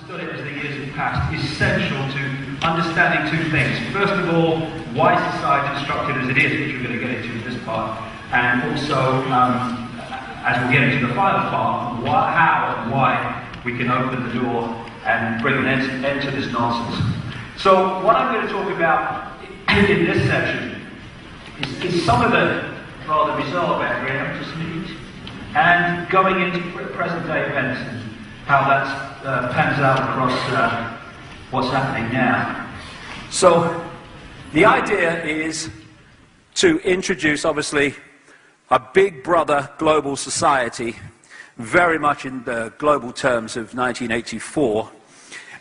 understood it as the years have passed, is central to understanding two things. First of all, why society is structured as it is, which we're going to get into in this part, and also, as we'll get into the final part, how and why we can open the door and bring an end to this nonsense. So what I'm going to talk about in this section is some of the rather bizarre background I've just need, and going into present-day events and how that pans out across what's happening now. So the idea is to introduce, obviously, a big brother global society, very much in the global terms of 1984.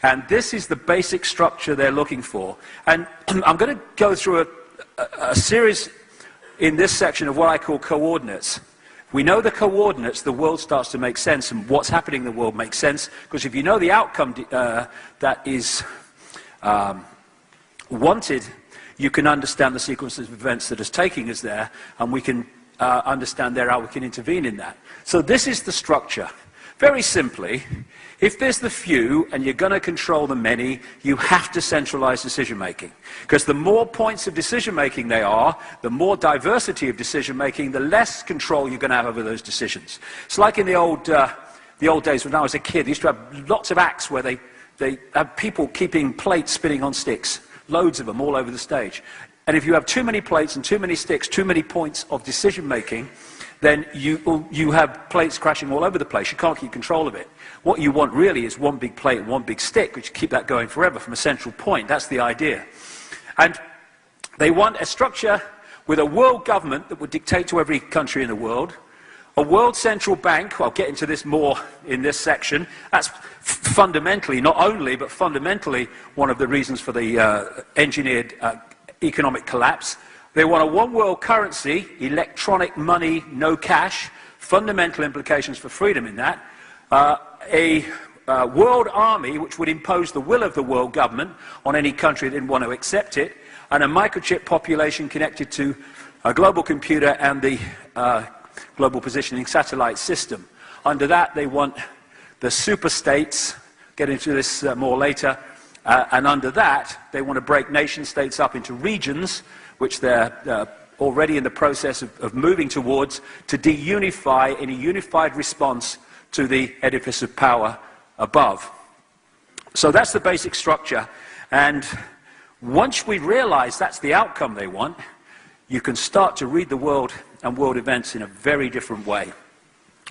And this is the basic structure they're looking for. And I'm going to go through a series in this section of what I call coordinates. We know the coordinates, the world starts to make sense, and what's happening in the world makes sense, because if you know the outcome that is wanted, you can understand the sequences of events that is taking us there, and we can understand there how we can intervene in that. So this is the structure. Very simply, if there's the few and you're going to control the many, you have to centralize decision-making. Because the more points of decision-making there are, the more diversity of decision-making, the less control you're going to have over those decisions. It's like in the old days when I was a kid. They used to have lots of acts where they had people keeping plates spinning on sticks, loads of them all over the stage. And if you have too many plates and too many sticks, too many points of decision-making, then you have plates crashing all over the place. You can't keep control of it. What you want really is one big plate and one big stick, which keep that going forever from a central point. That's the idea. And they want a structure with a world government that would dictate to every country in the world, a world central bank. I'll get into this more in this section. That's fundamentally, not only, but fundamentally one of the reasons for the engineered economic collapse. They want a one world currency, electronic money, no cash, fundamental implications for freedom in that, a world army which would impose the will of the world government on any country that didn't want to accept it, and a microchip population connected to a global computer and the global positioning satellite system. Under that, they want the superstates, get into this more later, and under that, they want to break nation states up into regions, which they're already in the process of moving towards, to deunify in a unified response to the edifice of power above. So that's the basic structure. And once we realize that's the outcome they want, you can start to read the world and world events in a very different way.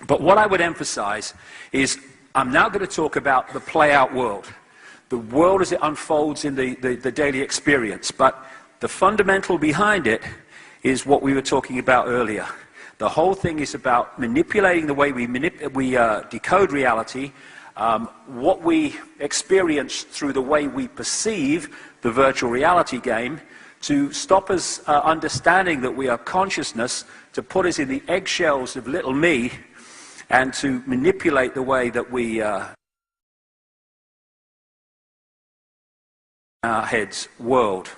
But what I would emphasize is I'm now going to talk about the play-out world, the world as it unfolds in the daily experience. But the fundamental behind it is what we were talking about earlier. The whole thing is about manipulating the way we decode reality, what we experience through the way we perceive the virtual reality game, to stop us understanding that we are consciousness, to put us in the eggshells of little me, and to manipulate the way that we our heads world.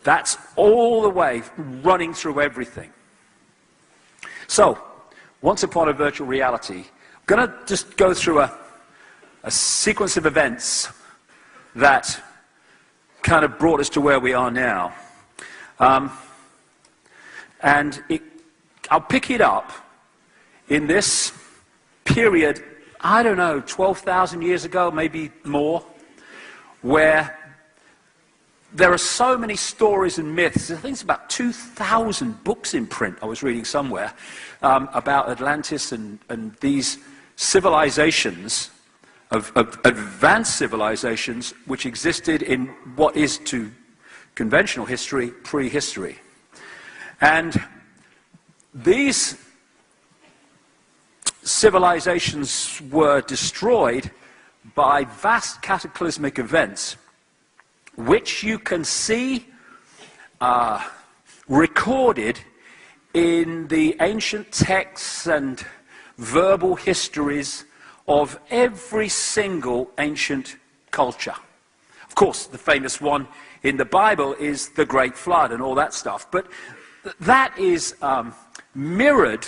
That's all the way running through everything. So, once upon a virtual reality, I'm going to just go through a sequence of events that kind of brought us to where we are now. And I'll pick it up in this period, I don't know, 12,000 years ago, maybe more, where there are so many stories and myths. I think it's about 2,000 books in print, I was reading somewhere, about Atlantis and these civilizations, of advanced civilizations, which existed in what is to conventional history, prehistory. And these civilizations were destroyed by vast cataclysmic events, which you can see recorded in the ancient texts and verbal histories of every single ancient culture. Of course, the famous one in the Bible is the Great Flood and all that stuff, but that is mirrored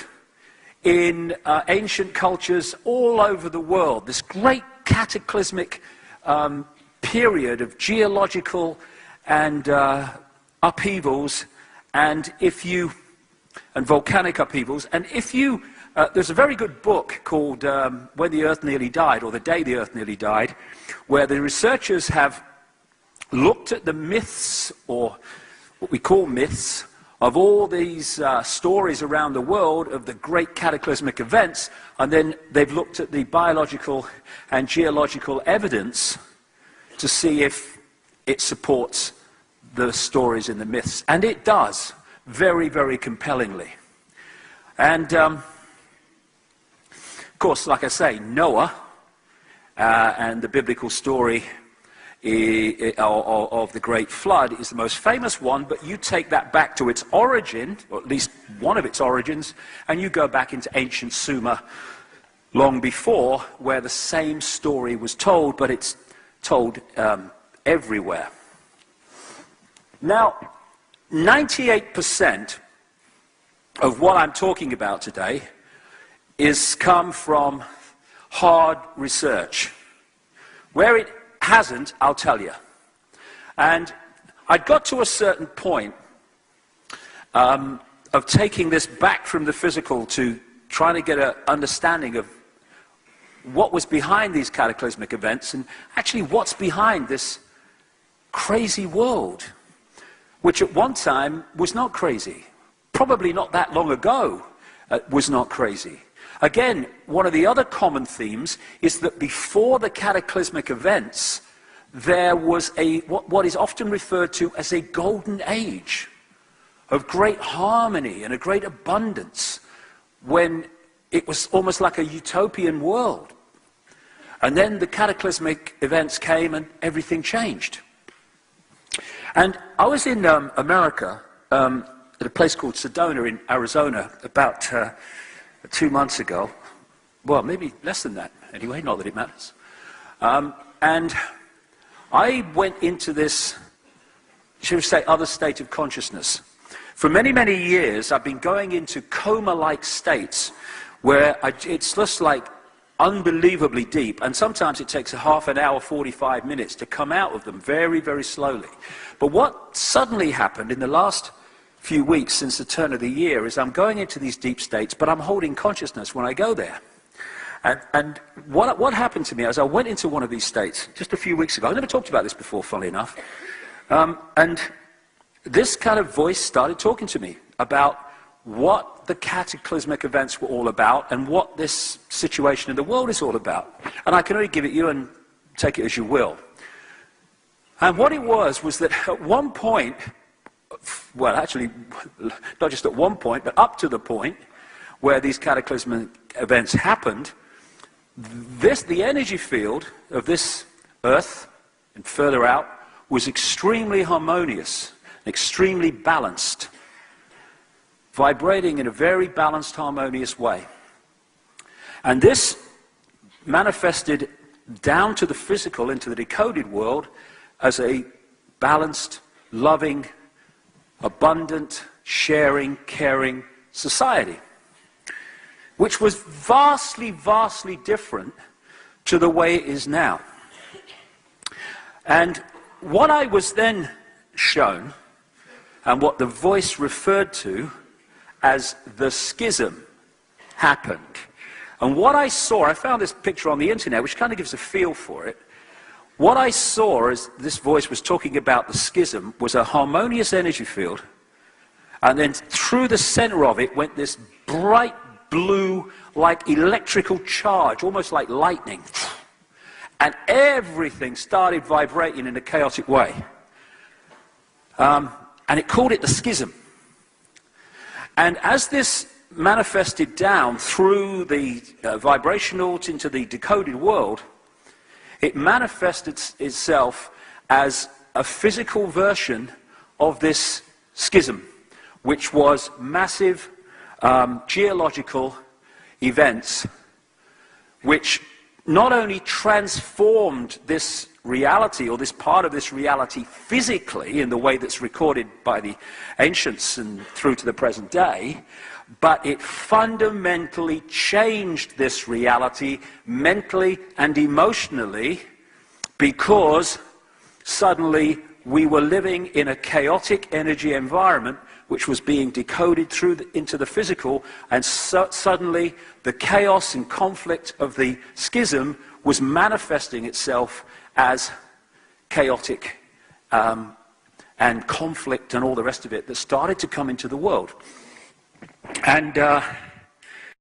in ancient cultures all over the world. This great cataclysmic period of geological and upheavals, and volcanic upheavals, and there's a very good book called When the Earth Nearly Died, or The Day the Earth Nearly Died, where the researchers have looked at the myths, or what we call myths, of all these stories around the world of the great cataclysmic events, and then they've looked at the biological and geological evidence to see if it supports the stories in the myths. And it does, very, very compellingly. And, of course, like I say, Noah and the biblical story of the Great Flood is the most famous one, but you take that back to its origin, or at least one of its origins, and you go back into ancient Sumer long before, where the same story was told, but it's told everywhere. Now, 98% of what I'm talking about today is come from hard research. Where it hasn't, I'll tell you. And I got to a certain point of taking this back from the physical to trying to get an understanding of what was behind these cataclysmic events, and actually what's behind this crazy world, which at one time was not crazy. Probably not that long ago was not crazy. Again, one of the other common themes is that before the cataclysmic events, there was what is often referred to as a golden age of great harmony and a great abundance, when it was almost like a utopian world. And then the cataclysmic events came and everything changed. And I was in America at a place called Sedona in Arizona about 2 months ago. Well, maybe less than that anyway, not that it matters. And I went into this, shall we say, other state of consciousness. For many, many years, I've been going into coma-like states where it's just like unbelievably deep, and sometimes it takes a half an hour, 45 minutes to come out of them very, very slowly. But what suddenly happened in the last few weeks since the turn of the year is I'm going into these deep states, but I'm holding consciousness when I go there. And what happened to me as I went into one of these states just a few weeks ago, I never talked about this before, funnily enough, and this kind of voice started talking to me about what the cataclysmic events were all about and what this situation in the world is all about. And I can only give it you and take it as you will. And what it was that at one point, well, actually, not just at one point, but up to the point where these cataclysmic events happened, the energy field of this Earth and further out was extremely harmonious, extremely balanced, vibrating in a very balanced, harmonious way. And this manifested down to the physical, into the decoded world, as a balanced, loving, abundant, sharing, caring society, which was vastly, vastly different to the way it is now. And what I was then shown, and what the voice referred to as the schism, happened. And what I saw, I found this picture on the internet, which kind of gives a feel for it. What I saw as this voice was talking about the schism was a harmonious energy field, and then through the center of it went this bright blue, like electrical charge, almost like lightning. And everything started vibrating in a chaotic way. And it called it the schism. And as this manifested down through the vibrational into the decoded world, it manifested itself as a physical version of this schism, which was massive geological events, which not only transformed this reality, or this part of this reality physically in the way that's recorded by the ancients and through to the present day, but it fundamentally changed this reality mentally and emotionally, because suddenly we were living in a chaotic energy environment which was being decoded into the physical, and suddenly the chaos and conflict of the schism was manifesting itself as chaotic and conflict and all the rest of it that started to come into the world. And